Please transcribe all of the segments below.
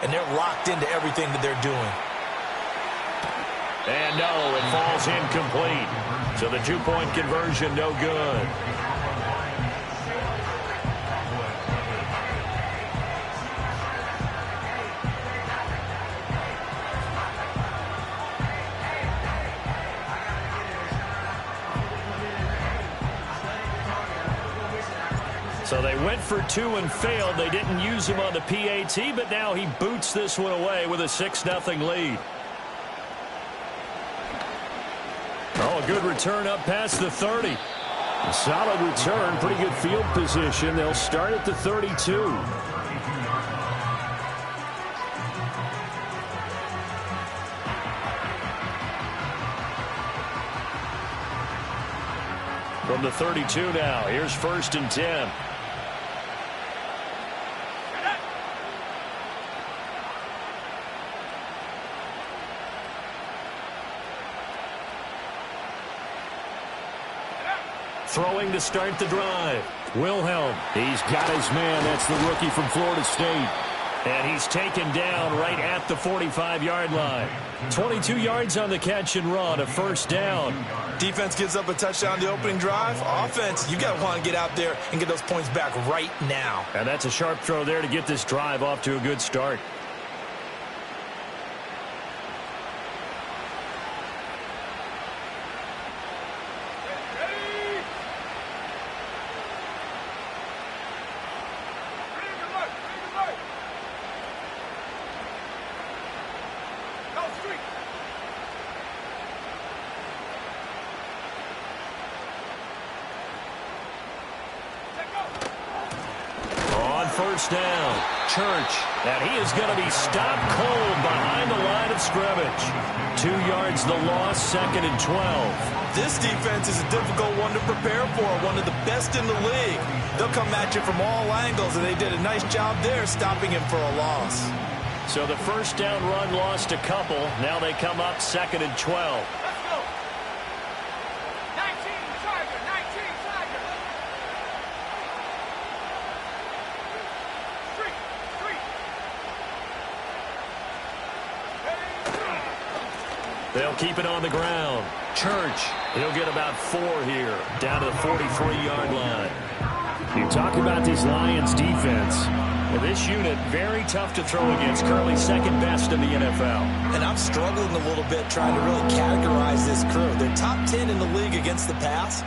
and they're locked into everything that they're doing. And no, it falls incomplete. So the two-point conversion no good. So they went for two and failed. They didn't use him on the PAT, but now he boots this one away with a 6-0 lead. Oh, a good return up past the 30. A solid return, pretty good field position. They'll start at the 32. From the 32 now, here's 1st and 10. Throwing to start the drive. Wilhelm. He's got his man. That's the rookie from Florida State. And he's taken down right at the 45-yard line. 22 yards on the catch and run, a 1st down. Defense gives up a touchdown the opening drive. Offense, you got to want to get out there and get those points back right now. And that's a sharp throw there to get this drive off to a good start. First down, Church, and he is going to be stopped cold behind the line of scrimmage. 2 yards the loss, 2nd and 12. This defense is a difficult one to prepare for, one of the best in the league. They'll come at you from all angles, and they did a nice job there stopping him for a loss. So the 1st down run lost a couple. Now they come up 2nd and 12. They'll keep it on the ground. Church, he'll get about 4 here, down to the 43-yard line. You talk about this Lions defense. Well, this unit, very tough to throw against, currently 2nd best in the NFL. And I'm struggling a little bit trying to really categorize this crew. They're top 10 in the league against the pass,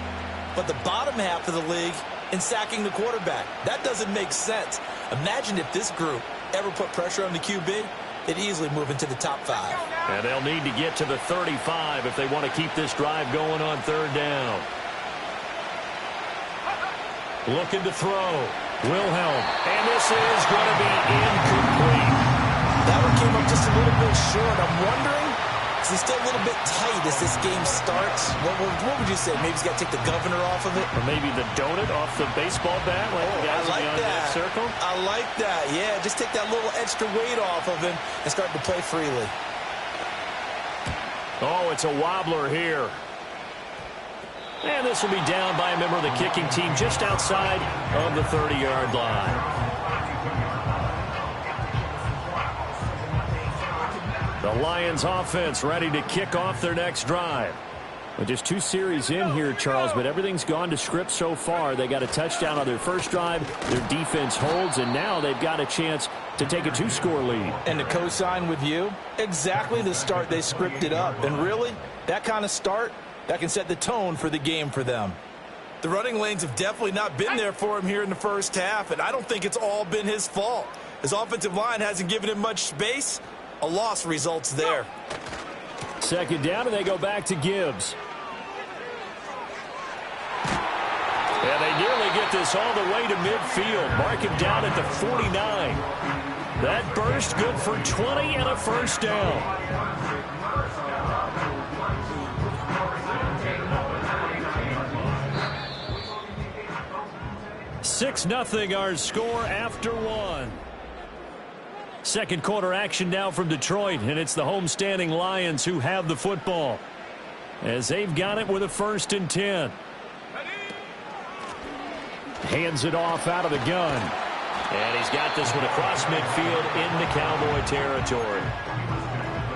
but the bottom half of the league in sacking the quarterback. That doesn't make sense. Imagine if this group ever put pressure on the QB, they'd easily move into the top 5. And they'll need to get to the 35 if they want to keep this drive going on 3rd down. Looking to throw. Wilhelm. And this is going to be incomplete. That one came up just a little bit short. I'm wondering, is it still a little bit tight as this game starts? What would you say? Maybe he's got to take the governor off of it? Or maybe the donut off the baseball bat? Like the guys I like that. Circle? I like that. Yeah, just take that little extra weight off of him and start to play freely. Oh, it's a wobbler here. And this will be down by a member of the kicking team just outside of the 30-yard line. The Lions offense ready to kick off their next drive. Well, just 2 series in here, Charles, but everything's gone to script so far. They got a touchdown on their first drive. Their defense holds, and now they've got a chance to take a 2-score lead. And to co-sign with you, exactly the start they scripted up. And really, that kind of start, that can set the tone for the game for them. The running lanes have definitely not been there for him here in the first half, and I don't think it's all been his fault. His offensive line hasn't given him much space. A loss results there. 2nd down, and they go back to Gibbs. And they nearly get this all the way to midfield. Mark him down at the 49. That burst good for 20 and a 1st down. Six nothing our score after 1. Second quarter action now from Detroit, and it's the homestanding Lions who have the football as they've got it with a 1st and 10. Hands it off out of the gun. And he's got this one across midfield into Cowboy territory.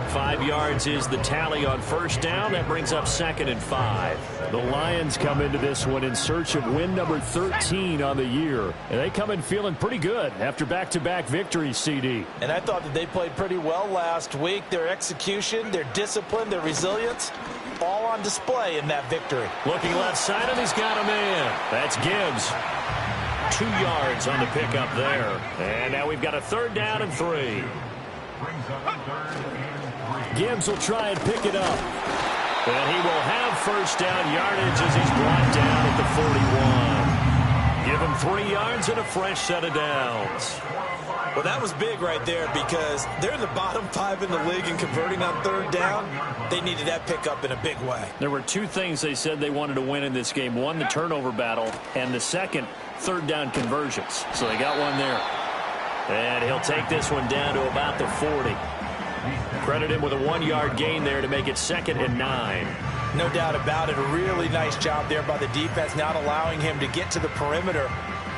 5 yards is the tally on first down. That brings up 2nd and 5. The Lions come into this one in search of win number 13 on the year. And they come in feeling pretty good after back-to-back victories, CD. And I thought that they played pretty well last week. Their execution, their discipline, their resilience, all on display in that victory. Looking left side, and he's got a man. That's Gibbs. 2 yards on the pickup there. And now we've got a 3rd down and 3. Gibbs will try and pick it up. And he will have first down yardage as he's brought down at the 41. Give him 3 yards and a fresh set of downs. Well, that was big right there because they're in the bottom 5 in the league in converting on 3rd down. They needed that pickup in a big way. There were 2 things they said they wanted to win in this game. One, the turnover battle, and the second, 3rd down conversions. So they got one there. And he'll take this one down to about the 40. Credit him with a 1-yard gain there to make it 2nd and 9. No doubt about it. A really nice job there by the defense, not allowing him to get to the perimeter.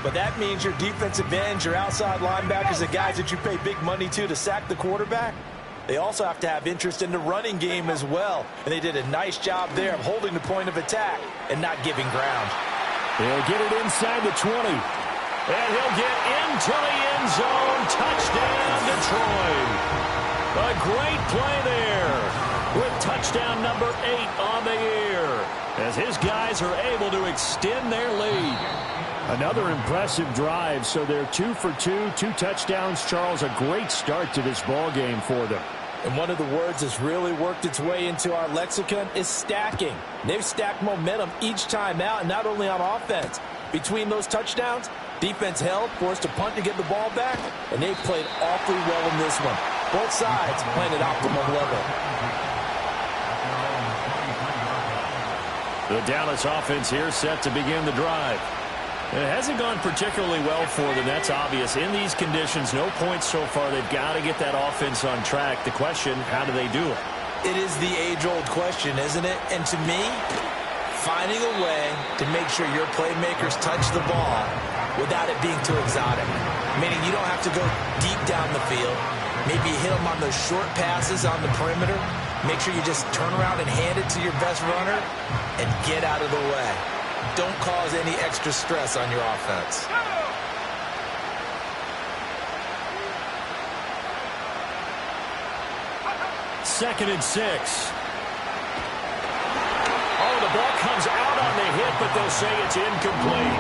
But that means your defensive ends, your outside linebackers, the guys that you pay big money to sack the quarterback, they also have to have interest in the running game as well. And they did a nice job there of holding the point of attack and not giving ground. He'll get it inside the 20. And he'll get into the end zone. Touchdown, Detroit. A great play there with touchdown number 8 on the year as his guys are able to extend their lead. Another impressive drive, so they're 2 for 2, 2 touchdowns. Charles, a great start to this ball game for them. And one of the words that's really worked its way into our lexicon is stacking. They've stacked momentum each time out, and not only on offense. Between those touchdowns, defense held, forced a punt to get the ball back, and they've played awfully well in this one. Both sides playing at optimum level. The Dallas offense here set to begin the drive. It hasn't gone particularly well for them. That's obvious. In these conditions, no points so far. They've got to get that offense on track. The question, how do they do it? It is the age-old question, isn't it? And to me, finding a way to make sure your playmakers touch the ball without it being too exotic. Meaning you don't have to go deep down the field. Maybe hit them on those short passes on the perimeter. Make sure you just turn around and hand it to your best runner and get out of the way. Don't cause any extra stress on your offense. Second and 6. Oh, the ball comes out on the hit, but they'll say it's incomplete.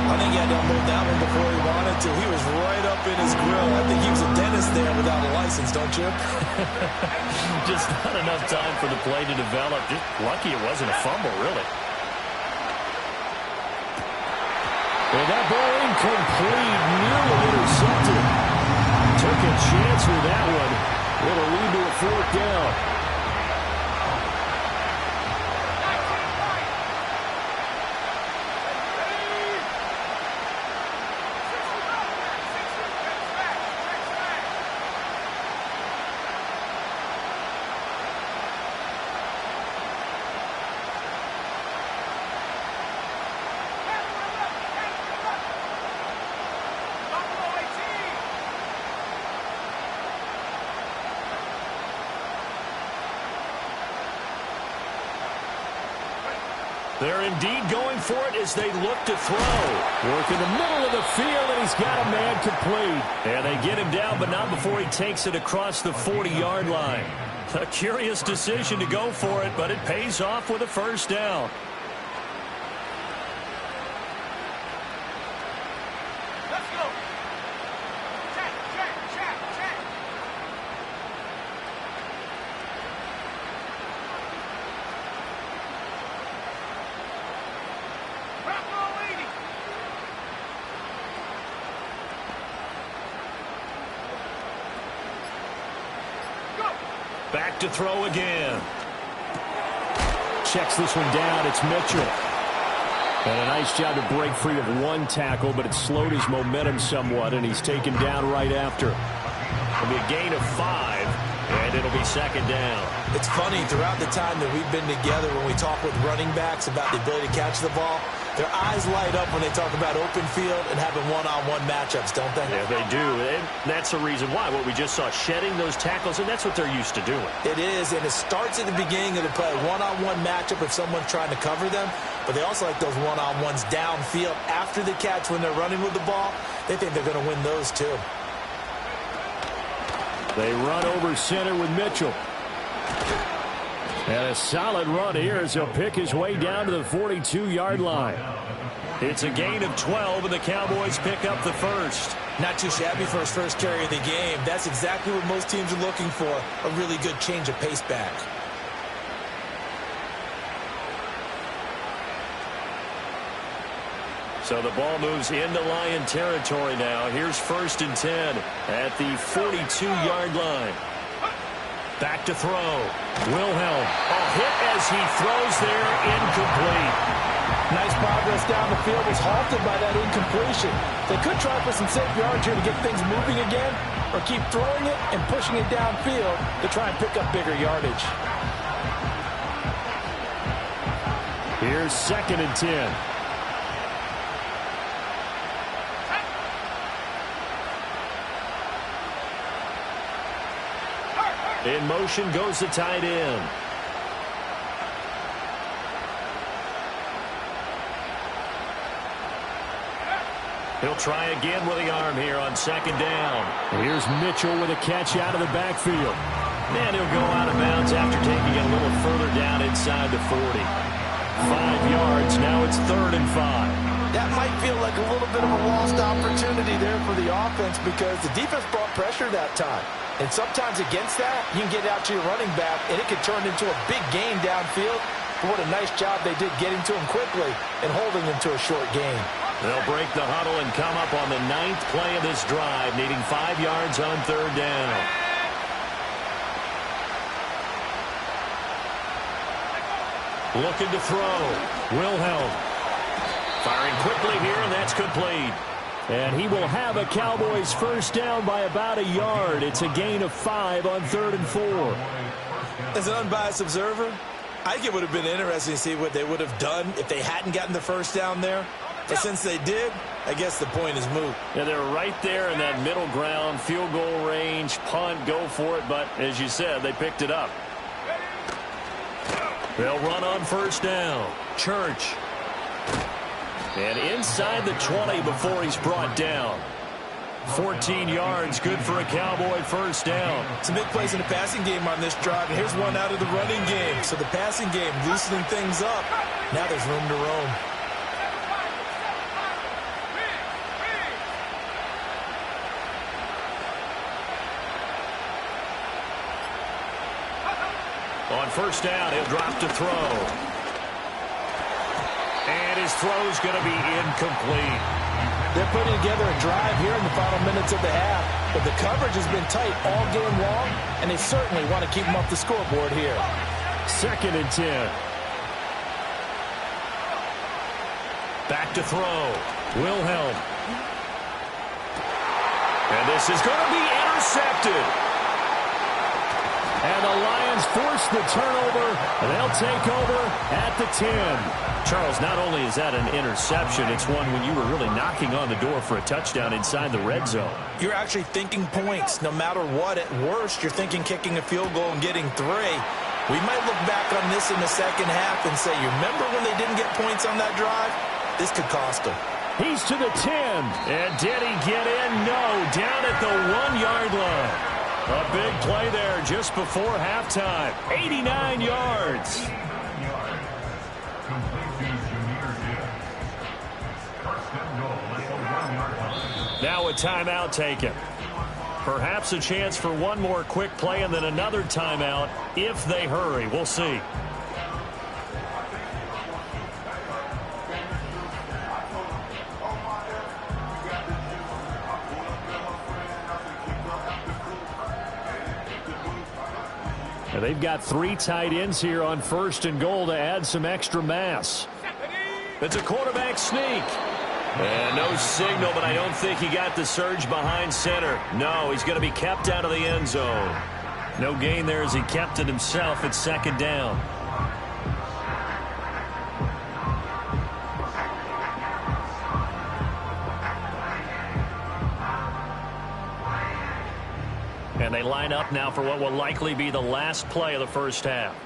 I think he had to unload that one before he wanted to. He was right up in his grill. I think he was a dentist there without a license, don't you? Just not enough time for the play to develop. Just lucky it wasn't a fumble, really. And that ball incomplete, nearly intercepted. Took a chance with that one. It'll lead to a 4th down. They're indeed going for it as they look to throw. Work in the middle of the field, and he's got a man complete. And they get him down, but not before he takes it across the 40-yard line. A curious decision to go for it, but it pays off with a first down. Back to throw again. Checks this one down. It's Mitchell. And a nice job to break free of one tackle, but it slowed his momentum somewhat, and he's taken down right after. It'll be a gain of 5, and it'll be 2nd down. It's funny, throughout the time that we've been together, when we talk with running backs about the ability to catch the ball, Their eyes light up when they talk about open field and having one-on-one matchups, don't they? Yeah, they do. And that's the reason why. What we just saw, shedding those tackles, and that's what they're used to doing. It is, and it starts at the beginning of the play. One-on-one matchup if someone's trying to cover them, but they also like those one-on-ones downfield after the catch when they're running with the ball. They think they're going to win those too. They run over center with Mitchell. And a solid run here as he'll pick his way down to the 42-yard line. It's a gain of 12, and the Cowboys pick up the first. Not too shabby for his first carry of the game. That's exactly what most teams are looking for, a really good change of pace back. So the ball moves into Lion territory now. Here's 1st and 10 at the 42-yard line. Back to throw. Wilhelm. A hit as he throws there, incomplete. Nice progress down the field was halted by that incompletion. They could try for some safe yards here to get things moving again, or keep throwing it and pushing it downfield to try and pick up bigger yardage. Here's 2nd and 10. In motion goes the tight end. He'll try again with the arm here on 2nd down. Here's Mitchell with a catch out of the backfield. And he'll go out of bounds after taking it a little further down inside the 40. 5 yards. Now it's 3rd and 5. That might feel like a little bit of a lost opportunity there for the offense because the defense brought pressure that time. And sometimes against that, you can get out to your running back, and it could turn into a big gain downfield. But what a nice job they did getting to him quickly and holding him to a short gain. They'll break the huddle and come up on the 9th play of this drive, needing 5 yards on 3rd down. Looking to throw. Wilhelm. Firing quickly here, and that's complete. And he will have a Cowboys first down by about a yard. It's a gain of 5 on 3rd and 4. As an unbiased observer, I think it would have been interesting to see what they would have done if they hadn't gotten the first down there. But since they did, I guess the point is moot. Yeah, they're right there in that middle ground, field goal range, punt, go for it. But as you said, they picked it up. They'll run on first down. Church. And inside the 20 before he's brought down. 14 yards, good for a Cowboy first down. Some big plays in the passing game on this drive, and here's one out of the running game. So the passing game loosening things up. Now there's room to roam. On first down, he'll drop to throw. And his throw's going to be incomplete. They're putting together a drive here in the final minutes of the half, but the coverage has been tight all game long, and they certainly want to keep them off the scoreboard here. 2nd and 10. Back to throw. Wilhelm. And this is going to be intercepted. And the Lions force the turnover, and they'll take over at the 10. Charles, not only is that an interception, it's one when you were really knocking on the door for a touchdown inside the red zone. You're actually thinking points no matter what. At worst, you're thinking kicking a field goal and getting 3. We might look back on this in the second half and say, you remember when they didn't get points on that drive? This could cost them. He's to the 10. And did he get in? No, down at the 1-yard line. A big play there just before halftime. 89 yards. Now a timeout taken. Perhaps a chance for one more quick play and then another timeout if they hurry. We'll see. And they've got 3 tight ends here on 1st and goal to add some extra mass. It's a quarterback sneak. And no signal, but I don't think he got the surge behind center. No, he's going to be kept out of the end zone. No gain there as he kept it himself. It's 2nd down. line up now for what will likely be the last play of the first half.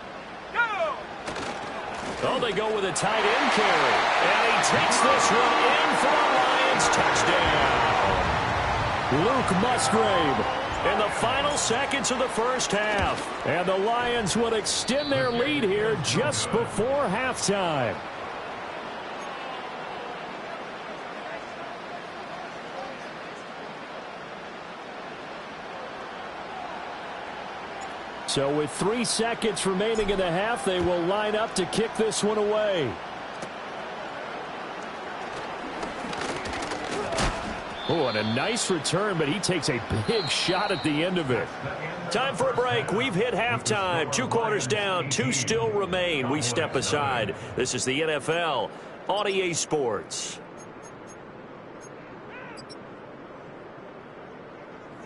Oh, they go with a tight end carry. And he takes this one in for a Lions touchdown. Luke Musgrave in the final seconds of the first half. And the Lions would extend their lead here just before halftime. So with 3 seconds remaining in the half, they will line up to kick this one away. Oh, and a nice return, but he takes a big shot at the end of it. Time for a break. We've hit halftime. 2 quarters down, 2 still remain. We step aside. This is the NFL on EA Sports.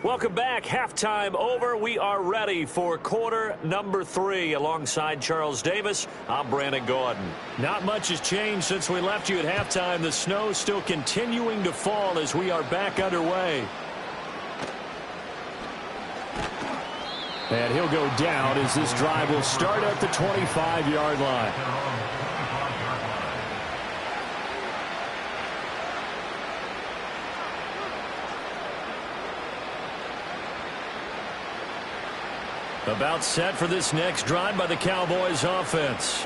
Welcome back. Halftime over. We are ready for quarter number 3. Alongside Charles Davis, I'm Brandon Gordon. Not much has changed since we left you at halftime. The snow still continuing to fall as we are back underway. And he'll go down as this drive will start at the 25-yard line. About set for this next drive by the Cowboys offense.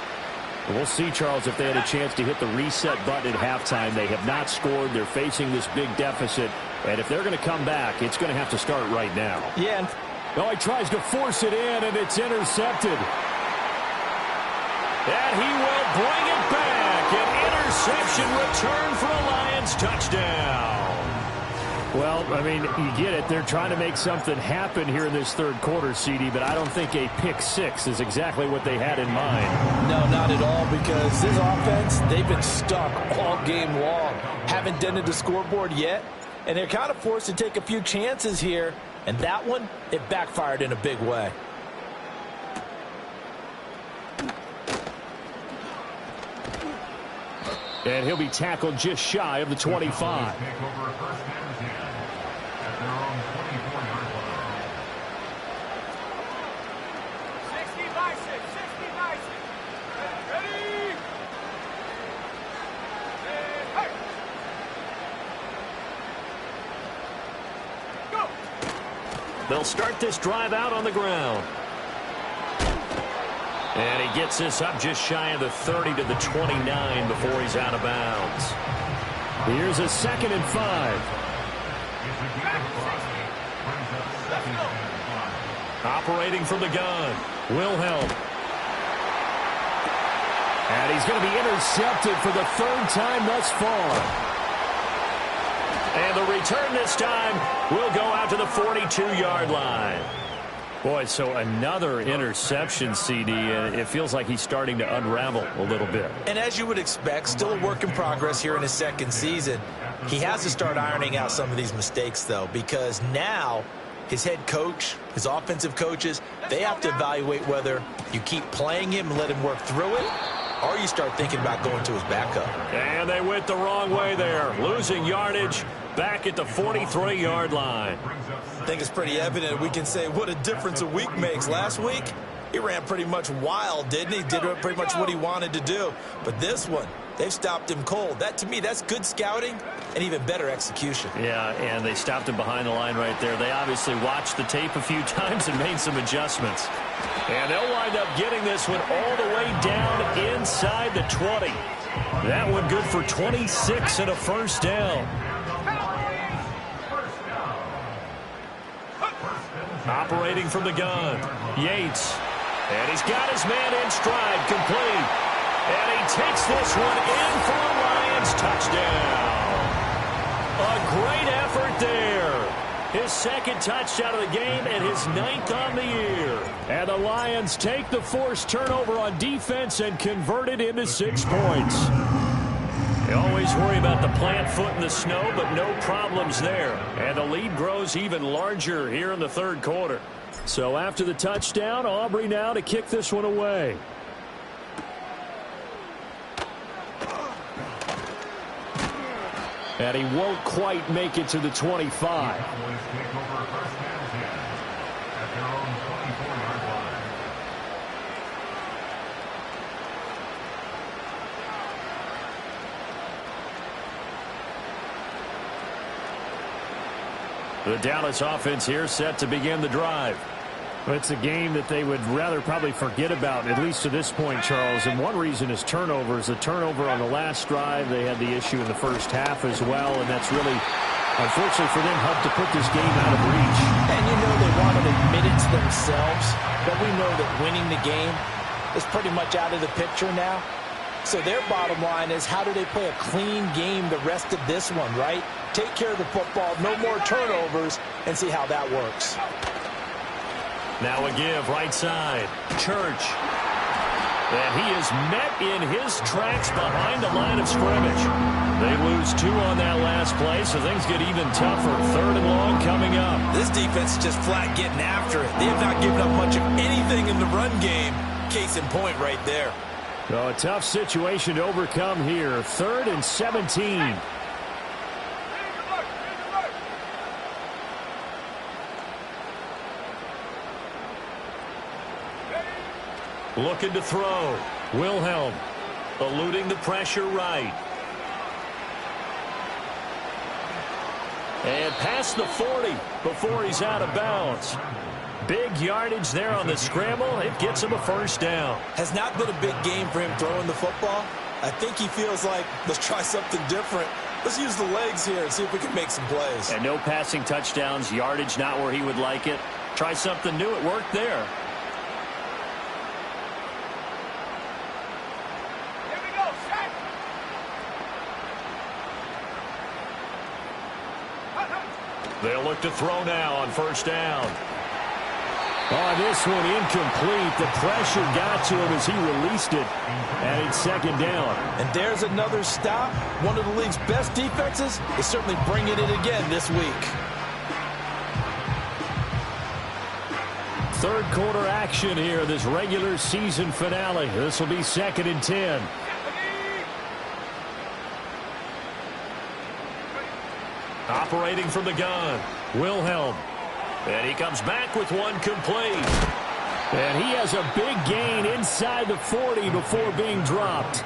We'll see, Charles, if they had a chance to hit the reset button at halftime. They have not scored. They're facing this big deficit. And if they're going to come back, it's going to have to start right now. Yeah. Oh, he tries to force it in, and it's intercepted. And he will bring it back. An interception return for a Lions touchdown. Well, I mean, you get it. They're trying to make something happen here in this third quarter, CD, but I don't think a pick six is exactly what they had in mind. No, not at all, because this offense, they've been stuck all game long. Haven't dented the scoreboard yet, and they're kind of forced to take a few chances here, and that one, it backfired in a big way. And he'll be tackled just shy of the 25. They'll start this drive out on the ground. And he gets this up just shy of the 30 to the 29 before he's out of bounds. Here's a 2nd and 5. Operating from the gun, Wilhelm. And he's going to be intercepted for the 3rd time thus far. And the return this time will go out to the 42-yard line. Boy, so another interception, CD, and it feels like he's starting to unravel a little bit. And as you would expect, still a work in progress here in his 2nd season. He has to start ironing out some of these mistakes, though, because now his head coach, his offensive coaches, they have to evaluate whether you keep playing him and let him work through it, or you start thinking about going to his backup. And they went the wrong way there, losing yardage back at the 43-yard line. I think it's pretty evident we can say what a difference a week makes. Last week, he ran pretty much wild, didn't he? Did pretty much what he wanted to do. But this one, they've stopped him cold. That, to me, that's good scouting and even better execution. Yeah, and they stopped him behind the line right there. They obviously watched the tape a few times and made some adjustments. And they'll wind up getting this one all the way down inside the 20. That one good for 26 and a first down. Operating from the gun, Yates. And he's got his man in stride, complete. And he takes this one in for a Lions touchdown. A great effort there. His 2nd touchdown of the game and his 9th on the year. And the Lions take the forced turnover on defense and convert it into 6 points. They always worry about the plant foot in the snow, but no problems there. And the lead grows even larger here in the 3rd quarter. So after the touchdown, Aubrey now to kick this one away. And he won't quite make it to the 25. The Dallas offense here set to begin the drive. Well, it's a game that they would rather probably forget about, at least to this point, Charles. And one reason is turnovers. The turnover on the last drive, they had the issue in the first half as well, and that's really, unfortunately for them, helped to put this game out of reach. And you know they want to admit it to themselves, but we know that winning the game is pretty much out of the picture now. So their bottom line is, how do they play a clean game the rest of this one, right? Take care of the football, no more turnovers, and see how that works. Now a give, right side. Church. And he is met in his tracks behind the line of scrimmage. They lose 2 on that last play, so things get even tougher. 3rd and long coming up. This defense is just flat getting after it. They have not given up much of anything in the run game. Case in point right there. So a tough situation to overcome here. 3rd and 17. Looking to throw. Wilhelm eluding the pressure right. And past the 40 before he's out of bounds. Big yardage there on the scramble. It gets him a first down. Has not been a big game for him throwing the football. I think he feels like, let's try something different. Let's use the legs here and see if we can make some plays. And no passing touchdowns, yardage not where he would like it. Try something new. It worked there. They'll look to throw now on first down. Oh, this one incomplete. The pressure got to him as he released it. And it's 2nd down. And there's another stop. One of the league's best defenses is certainly bringing it again this week. 3rd quarter action here, this regular season finale. This will be 2nd and 10. Operating from the gun, Wilhelm. And he comes back with one complete. And he has a big gain inside the 40 before being dropped.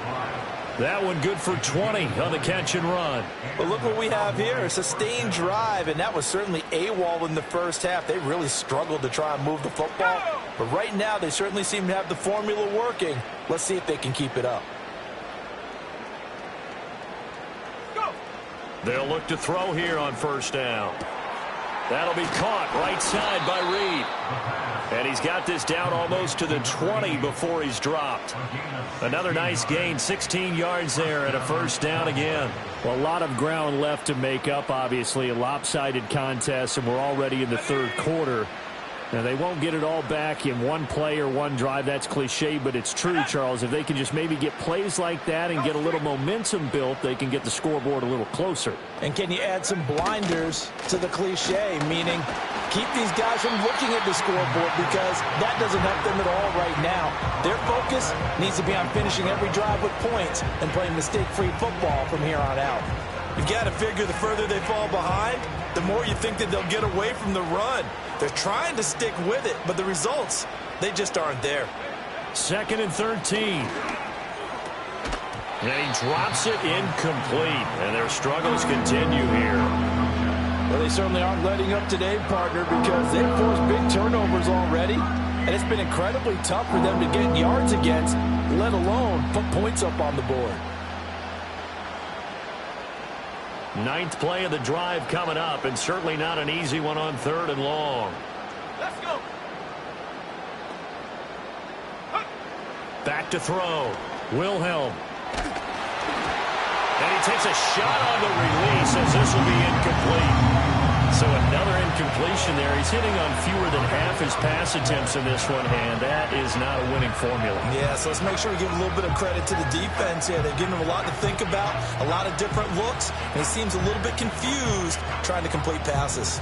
That one good for 20 on the catch and run. But look what we have here, a sustained drive, and that was certainly AWOL in the first half. They really struggled to try and move the football. But right now, they certainly seem to have the formula working. Let's see if they can keep it up. They'll look to throw here on first down. That'll be caught right side by Reed. And he's got this down almost to the 20 before he's dropped. Another nice gain, 16 yards there and a first down again. Well, a lot of ground left to make up, obviously. A lopsided contest, and we're already in the 3rd quarter. Now, they won't get it all back in one play or one drive. That's cliche, but it's true, Charles. If they can just maybe get plays like that and get a little momentum built, they can get the scoreboard a little closer. And can you add some blinders to the cliche, meaning keep these guys from looking at the scoreboard, because that doesn't help them at all right now. Their focus needs to be on finishing every drive with points and playing mistake-free football from here on out. You've got to figure the further they fall behind, the more you think that they'll get away from the run. They're trying to stick with it, but the results, they just aren't there. 2nd and 13. And he drops it incomplete, and their struggles continue here. Well, they certainly aren't letting up today, partner, because they've forced big turnovers already, and it's been incredibly tough for them to get yards against, let alone put points up on the board. 9th play of the drive coming up, and certainly not an easy one on 3rd and long. Let's go. Back to throw. Wilhelm. And he takes a shot on the release as this will be incomplete. So another incompletion there. He's hitting on fewer than half his pass attempts in this one, and that is not a winning formula. Yeah, so let's make sure we give a little bit of credit to the defense here. They've given him a lot to think about, a lot of different looks, and he seems a little bit confused trying to complete passes.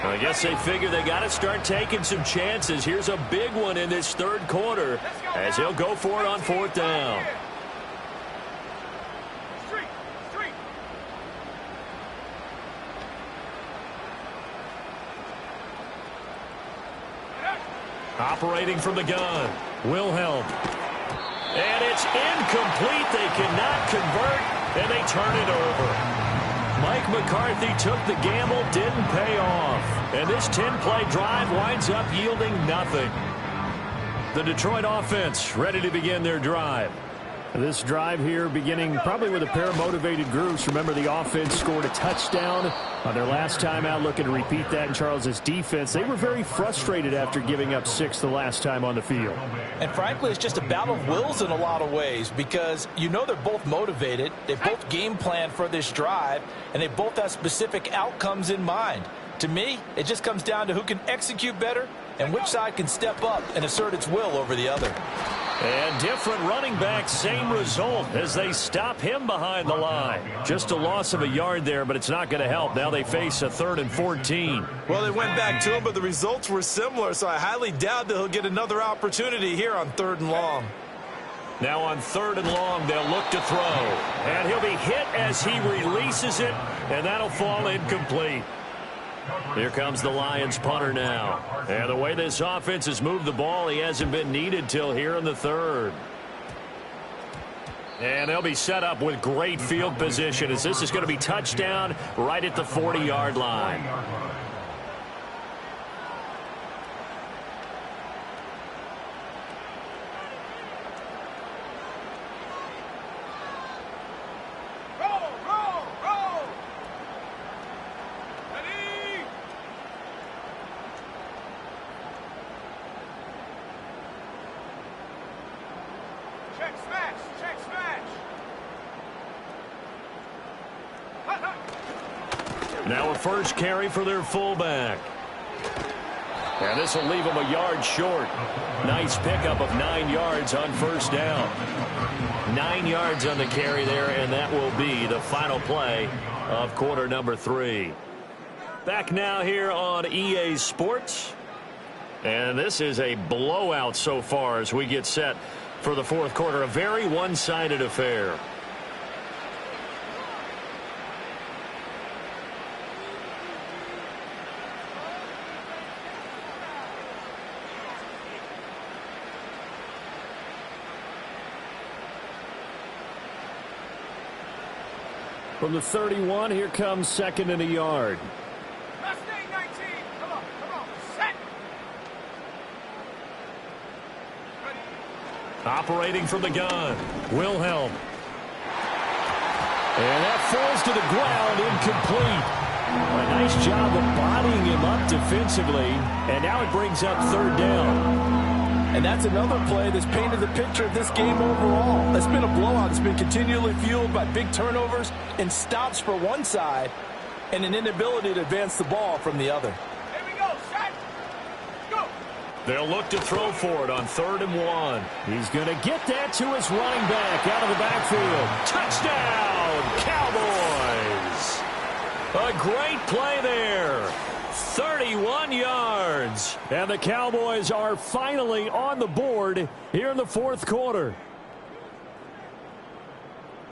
I guess they figure they got to start taking some chances. Here's a big one in this 3rd quarter as he'll go for it on 4th down. Operating from the gun, Wilhelm. And it's incomplete. They cannot convert, and they turn it over. Mike McCarthy took the gamble, didn't pay off. And this 10-play drive winds up yielding nothing. The Detroit offense ready to begin their drive. This drive here beginning probably with a pair of motivated groups. Remember, the offense scored a touchdown on their last time out, looking to repeat that in Charles's defense. They were very frustrated after giving up 6 the last time on the field. And frankly, it's just a battle of wills in a lot of ways, because you know they're both motivated. They both game plan for this drive, and they both have specific outcomes in mind. To me, it just comes down to who can execute better and which side can step up and assert its will over the other. And different running back, same result as they stop him behind the line. Just a loss of a yard there, but it's not going to help. Now they face a 3rd and 14. Well, they went back to him, but the results were similar, so I highly doubt that he'll get another opportunity here on 3rd and long. Now on 3rd and long, they'll look to throw. And he'll be hit as he releases it, and that'll fall incomplete. Here comes the Lions punter now. And the way this offense has moved the ball, he hasn't been needed till here in the 3rd. And they'll be set up with great field position, as this is going to be touchdown right at the 40-yard line. Now a first carry for their fullback. And this will leave him a yard short. Nice pickup of 9 yards on first down. 9 yards on the carry there, and that will be the final play of quarter number 3. Back now here on EA Sports. And this is a blowout so far as we get set for the 4th quarter. A very one-sided affair. From the 31, here comes 2nd and a yard. Mustang 19. Come on, set. Operating from the gun, Wilhelm. And that falls to the ground, incomplete. A nice job of bodying him up defensively, and now it brings up 3rd down. And that's another play that's painted the picture of this game overall. It's been a blowout. It's been continually fueled by big turnovers and stops for one side and an inability to advance the ball from the other. Here we go, set. Go. They'll look to throw for it on 3rd and 1. He's going to get that to his running back out of the backfield. Touchdown, Cowboys! A great play there. 31 yards. And the Cowboys are finally on the board here in the 4th quarter.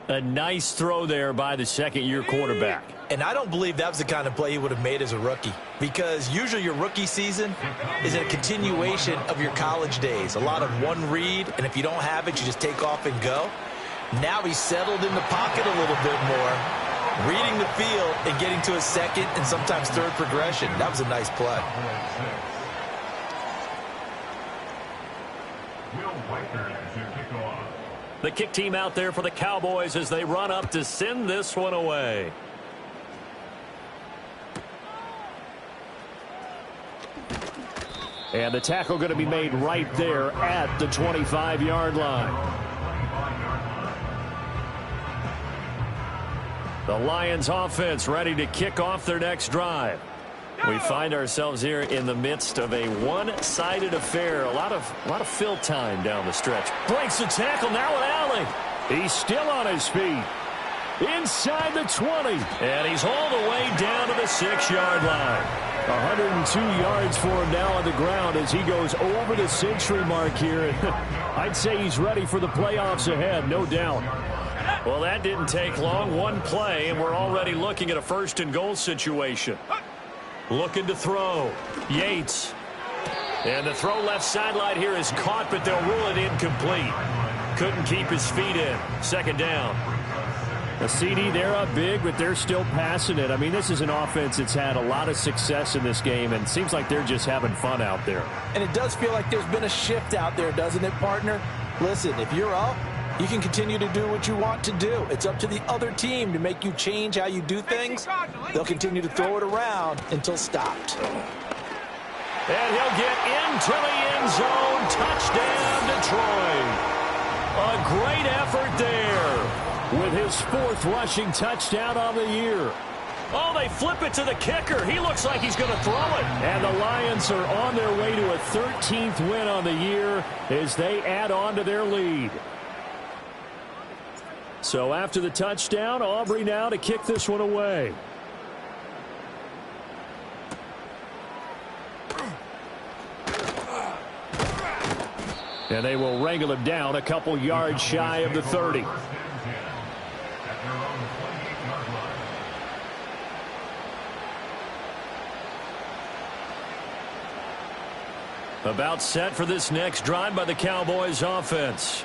A nice throw there by the 2nd-year quarterback. And I don't believe that was the kind of play he would have made as a rookie, because usually your rookie season is a continuation of your college days. A lot of one read, and if you don't have it, you just take off and go. Now he's settled in the pocket a little bit more, reading the field and getting to a 2nd and sometimes 3rd progression. That was a nice play. The kick team out there for the Cowboys as they run up to send this one away. And the tackle going to be made right there at the 25-yard line. The Lions offense ready to kick off their next drive. We find ourselves here in the midst of a one-sided affair. A lot of fill time down the stretch. Breaks the tackle now with Allen. He's still on his feet. Inside the 20. And he's all the way down to the 6-yard line. 102 yards for him now on the ground as he goes over the century mark here. I'd say he's ready for the playoffs ahead, no doubt. Well, that didn't take long. One play, and we're already looking at a 1st and goal situation. Looking to throw. Yates. And the throw left sideline here is caught, but they'll rule it incomplete. Couldn't keep his feet in. 2nd down. A CD, they're up big, but they're still passing it. I mean, this is an offense that's had a lot of success in this game, and it seems like they're just having fun out there. And it does feel like there's been a shift out there, doesn't it, partner? Listen, if you're up, you can continue to do what you want to do. It's up to the other team to make you change how you do things. They'll continue to throw it around until stopped. And he'll get into the end zone. Touchdown, Detroit. A great effort there with his 4th rushing touchdown on the year. Oh, they flip it to the kicker. He looks like he's going to throw it. And the Lions are on their way to a 13th win on the year as they add on to their lead. So after the touchdown, Aubrey now to kick this one away. And they will wrangle him down a couple yards shy of the 30. About set for this next drive by the Cowboys offense.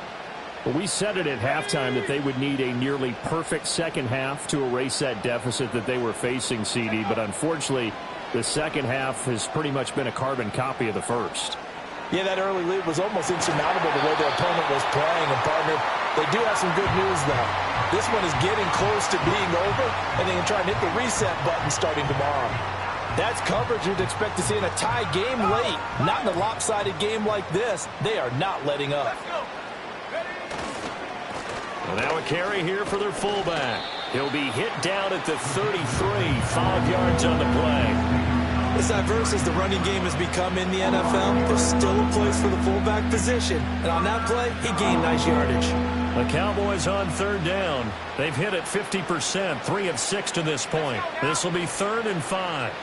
Well, we said it at halftime that they would need a nearly perfect second half to erase that deficit that they were facing, CD. But unfortunately, the second half has pretty much been a carbon copy of the first. Yeah, that early lead was almost insurmountable the way their opponent was playing. And, partner, they do have some good news, though. This one is getting close to being over, and they can try and hit the reset button starting tomorrow. That's coverage you'd expect to see in a tie game late. Not in a lopsided game like this. They are not letting up. Well, now a carry here for their fullback. He'll be hit down at the 33, 5 yards on the play. As diverse as the running game has become in the NFL, there's still a place for the fullback position. And on that play, he gained nice yardage. The Cowboys on 3rd down. They've hit it 50%, 3 of 6 to this point. This will be 3rd and 5.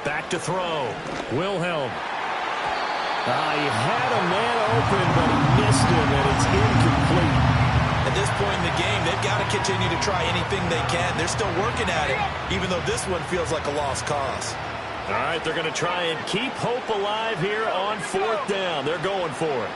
Back to throw. Wilhelm. He had a man open, but he missed him, and it's incomplete. At this point in the game, they've got to continue to try anything they can. They're still working at it, even though this one feels like a lost cause. All right, they're going to try and keep hope alive here on 4th down. They're going for it.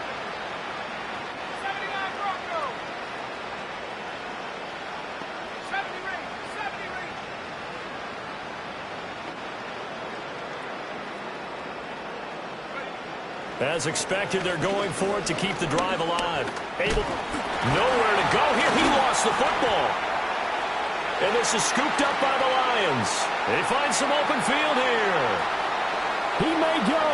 As expected, they're going for it to keep the drive alive. Nowhere to go here. He lost the football. And this is scooped up by the Lions. They find some open field here. He may go.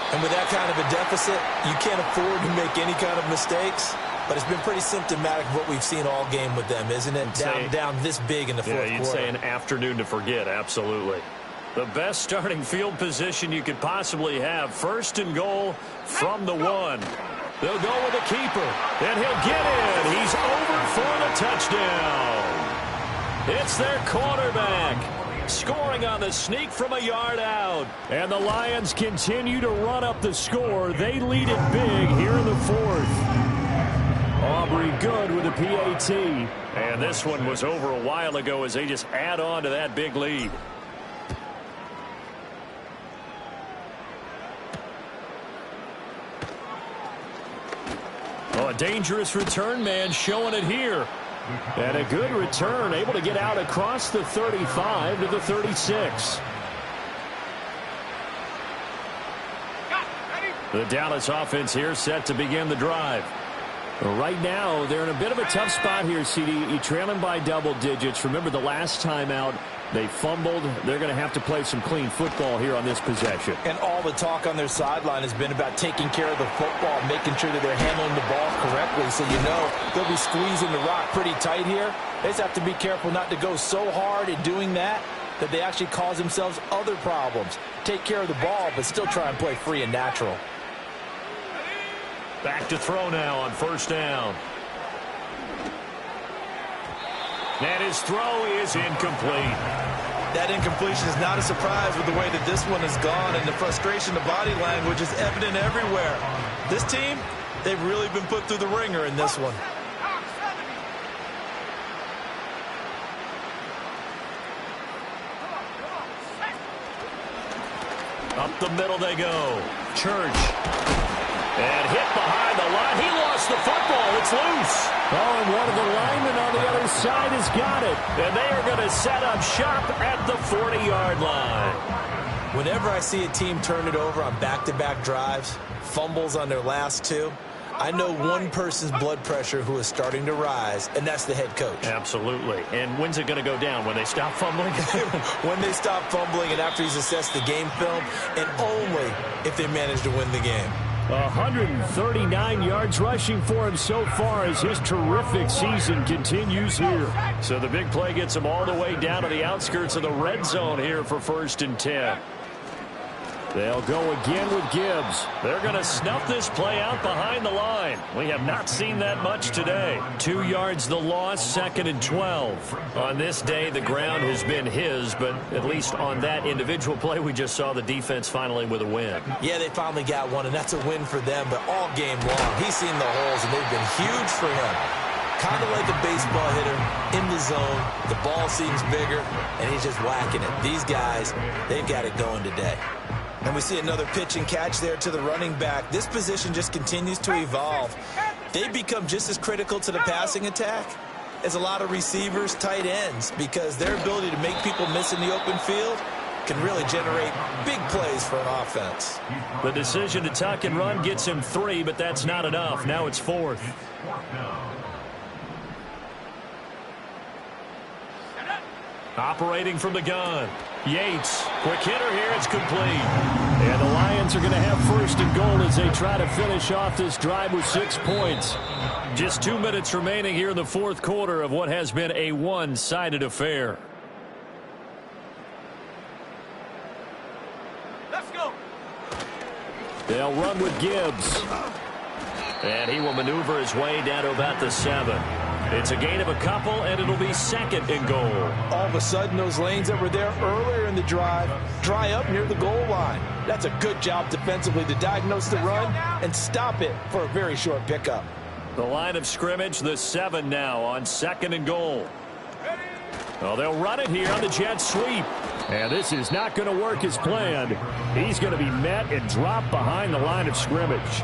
And with that kind of a deficit, you can't afford to make any kind of mistakes. But it's been pretty symptomatic of what we've seen all game with them, isn't it? Down this big in the fourth quarter. Yeah, you'd say an afternoon to forget, absolutely. The best starting field position you could possibly have. 1st and goal from the 1. They'll go with a keeper, and he'll get in. He's over for the touchdown. It's their quarterback scoring on the sneak from a yard out. And the Lions continue to run up the score. They lead it big here in the 4th. Aubrey good with a PAT. And this one was over a while ago as they just add on to that big lead. Oh, a dangerous return man showing it here. And a good return, able to get out across the 35 to the 36. The Dallas offense here set to begin the drive. Right now, they're in a bit of a tough spot here, CD. You're trailing by double digits. Remember the last time out, they fumbled. They're going to have to play some clean football here on this possession. And all the talk on their sideline has been about taking care of the football, making sure that they're handling the ball correctly. So you know they'll be squeezing the rock pretty tight here. They just have to be careful not to go so hard in doing that they actually cause themselves other problems. Take care of the ball, but still try and play free and natural. Back to throw now on 1st down. And his throw is incomplete. That incompletion is not a surprise with the way that this one has gone, and the frustration, the body language is evident everywhere. This team, they've really been put through the ringer in this one. Up the middle they go. Church. And hit behind the line. He lost the football. It's loose. Oh, and one of the linemen on the other side has got it. And they are going to set up shop at the 40-yard line. Whenever I see a team turn it over on back-to-back drives, fumbles on their last two, I know one person's blood pressure who is starting to rise, and that's the head coach. Absolutely. And when's it going to go down? When they stop fumbling? When they stop fumbling and after he's assessed the game film, and only if they manage to win the game. 139 yards rushing for him so far as his terrific season continues here. So the big play gets him all the way down to the outskirts of the red zone here for 1st and 10. They'll go again with Gibbs. They're going to snuff this play out behind the line. We have not seen that much today. 2 yards the loss, 2nd and 12. On this day, the ground has been his, but at least on that individual play, we just saw the defense finally with a win. Yeah, they finally got one, and that's a win for them, but all game long, he's seen the holes, and they've been huge for him. Kind of like a baseball hitter in the zone. The ball seems bigger, and he's just whacking it. These guys, they've got it going today. And we see another pitch and catch there to the running back. This position just continues to evolve. They become just as critical to the passing attack as a lot of receivers, tight ends, because their ability to make people miss in the open field can really generate big plays for an offense. The decision to tuck and run gets him 3, but that's not enough. Now it's 4th. Operating from the gun. Yates, quick hitter here, it's complete. And the Lions are going to have 1st and goal as they try to finish off this drive with 6 points. Just 2 minutes remaining here in the 4th quarter of what has been a one-sided affair. Let's go. They'll run with Gibbs. And he will maneuver his way down to about the 7. It's a gain of a couple, and it'll be 2nd and goal. All of a sudden, those lanes that were there earlier in the drive dry up near the goal line. That's a good job defensively to diagnose the run and stop it for a very short pickup. The line of scrimmage, the 7 now on 2nd and goal. Well, they'll run it here on the jet sweep. And this is not going to work as planned. He's going to be met and dropped behind the line of scrimmage.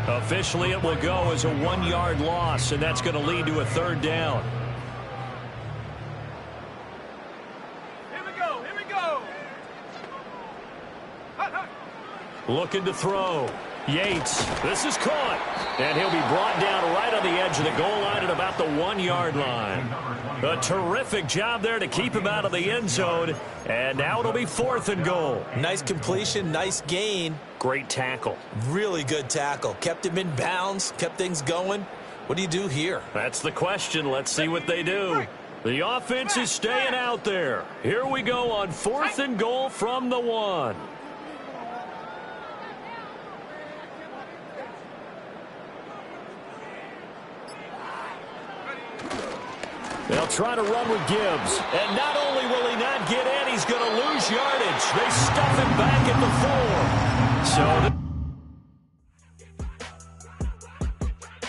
Officially, it will go as a 1-yard loss, and that's going to lead to a 3rd down. Here we go. Here we go. Hut, hut. Looking to throw. Yates, this is caught. And he'll be brought down right on the edge of the goal line at about the 1-yard line. A terrific job there to keep him out of the end zone. And now it'll be 4th and goal. Nice completion, nice gain. Great tackle. Really good tackle. Kept him in bounds, kept things going. What do you do here? That's the question. Let's see what they do. The offense is staying out there. Here we go on 4th and goal from the 1. They'll try to run with Gibbs. And not only will he not get in, he's going to lose yardage. They stuff him back at the 4. So